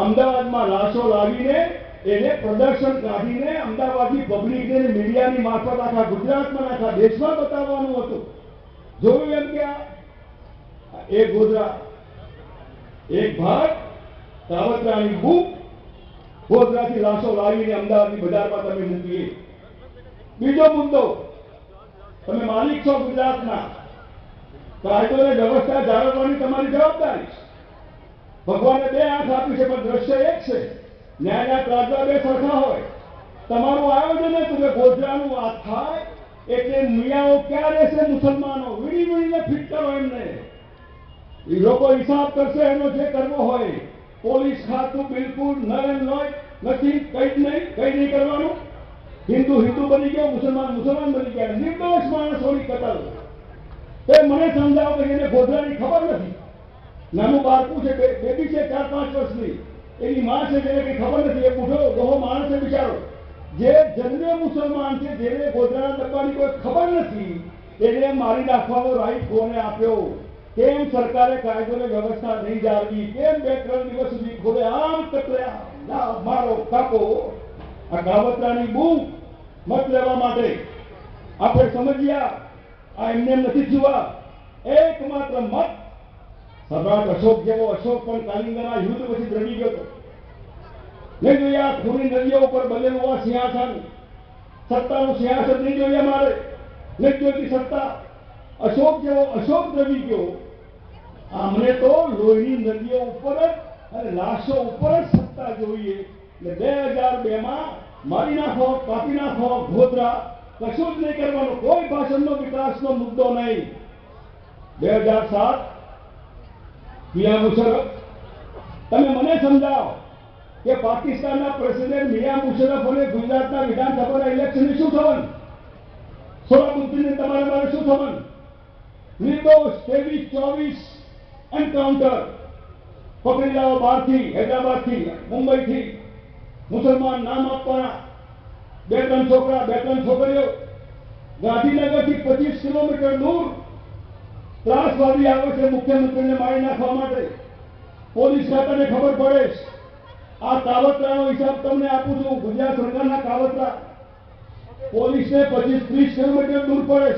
અમદાવાદમાં લાશો લાવીને એને પ્રદર્શન કાઢીને અમદાવાદની પબ્લિકને મીડિયાની મારફત આખા ગુજરાતમાં આખા દેશમાં બતાવવાનું હતું. જોયું એમ કે એક ગોધરા, એક ભાગ, કાવતરાની બુક, ગોધરાથી લાશો લાવીને અમદાવાદની બજારમાં તમે મૂકીએ. બીજો મુદ્દો, તમે માલિક છો ગુજરાતના, કાયદો અને વ્યવસ્થા જાળવવાની તમારી જવાબદારી છે. ભગવાને બે આંખ આપી છે પણ દ્રશ્ય એક છે. ન્યાયના ત્રાજવા બે સરખા હોય. તમારું આયોજન હતું કે ગોધરાનું આ થાય એટલે મિયાઓ ક્યાં રહેશે? મુસલમાનો વીણી વીણીને ફિટ કરો એમને. એ લોકો હિસાબ કરશે એનો જે કરવો હોય. પોલીસ ખાતું બિલકુલ નથી, કઈ નહીં કરવાનું. હિન્દુ બની ગયો, મુસલમાન બની ગયા. નિર્દોષ માણસોની કતલ. તે મને સમજાવો કે એને ગોધરાની ખબર નથી. નાનું બાળકું છે, બેબી છે 4-5 વર્ષની, એની માં છે જેને કઈ ખબર નથી. એ બુઢો ડોહો માણસ છે બિચારો, જે જન્મે મુસલમાન છે, જેને ગોધરાના ડબ્બાની કોઈ ખબર નથી, એને મારી નાખવાનો રાઈટ કોને આપ્યો? કેમ સરકારે કાયદો અને વ્યવસ્થા નહીં જાળવી? કેમ 2-3 દિવસ સુધી ખોલે આમ કતર્યા મારો કાપો? આ કાવતરાની બૂમ મત લેવા માટે આપણે સમજ્યા. આ એમને નથી થયું. એકમાત્ર મત સમ્રાટ અશોક જેવો. અશોક પણ કાલિંગના યુદ્ધ પછી દ્રવી ગયો હતો. નહીં જોઈએ આ ખૂની નદીઓ ઉપર બનેલું આ સિંહાસન, સત્તાનું સિંહાસન નહીં જોઈએ મારે. નહીં જોઈતી સત્તા. અશોક જેવો અશોક દ્રવી ગયો. અમને તો લોહીની નદીઓ ઉપર જ અને લાશો ઉપર જ સત્તા જોઈએ. એટલે 2002માં મારી નાખો, કાપી નાખો ગોધરા, કશું જ નહીં કરવાનું. કોઈ ભાષણનો વિકાસનો મુદ્દો નહીં. 2007 મિયા મુશરફ, તમે મને સમજાવો કે પાકિસ્તાનના પ્રેસિડેન્ટ મિયા મુશરફ અને ગુજરાતના વિધાનસભાના ઇલેક્શનની શું થવાનું? સોરાબુદ્દીનને તમારે મારે શું થવાનું? નિર્દોષ 23-24 એન્કાઉન્ટર પકડી લાવો. બહારથી, હૈદરાબાદથી, મુંબઈથી મુસલમાન નામ આપવાના. 2-3 છોકરા, 2-3 છોકરીઓ. ગાંધીનગરથી 25 કિલોમીટર દૂર ત્રાસવાદી આવે છે મુખ્યમંત્રીને મારી નાખવા માટે. પોલીસ ખાતાને ખબર પડે. આ કાવતરાનો હિસાબ તમને આપું છું. ગુજરાત સરકારના કાવતરા પોલીસને 25-30 કિલોમીટર દૂર પડે.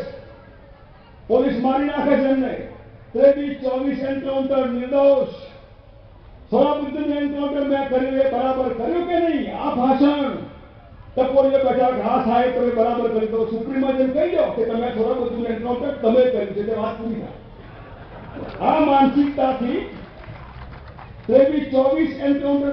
પોલીસ મારી નાખે છે એમને. 23-24 એન્કાઉન્ટર નિર્દોષ. સોરાબુદ્દીન એન્કાઉન્ટર મેં કર્યું, એ બરાબર કર્યું કે નહીં? આ ભાષણ ટપોરીએ બેઠા ઘા સાહેબ તમે બરાબર કરી દો. સુપ્રીમમાં જઈને કહી દો કે તમે સોરાબુદ્દીન એન્કાઉન્ટર તમે કર્યું છે, તે વાત પૂરી થાય. આ માનસિકતાથી 23-24 એન્કાઉન્ટર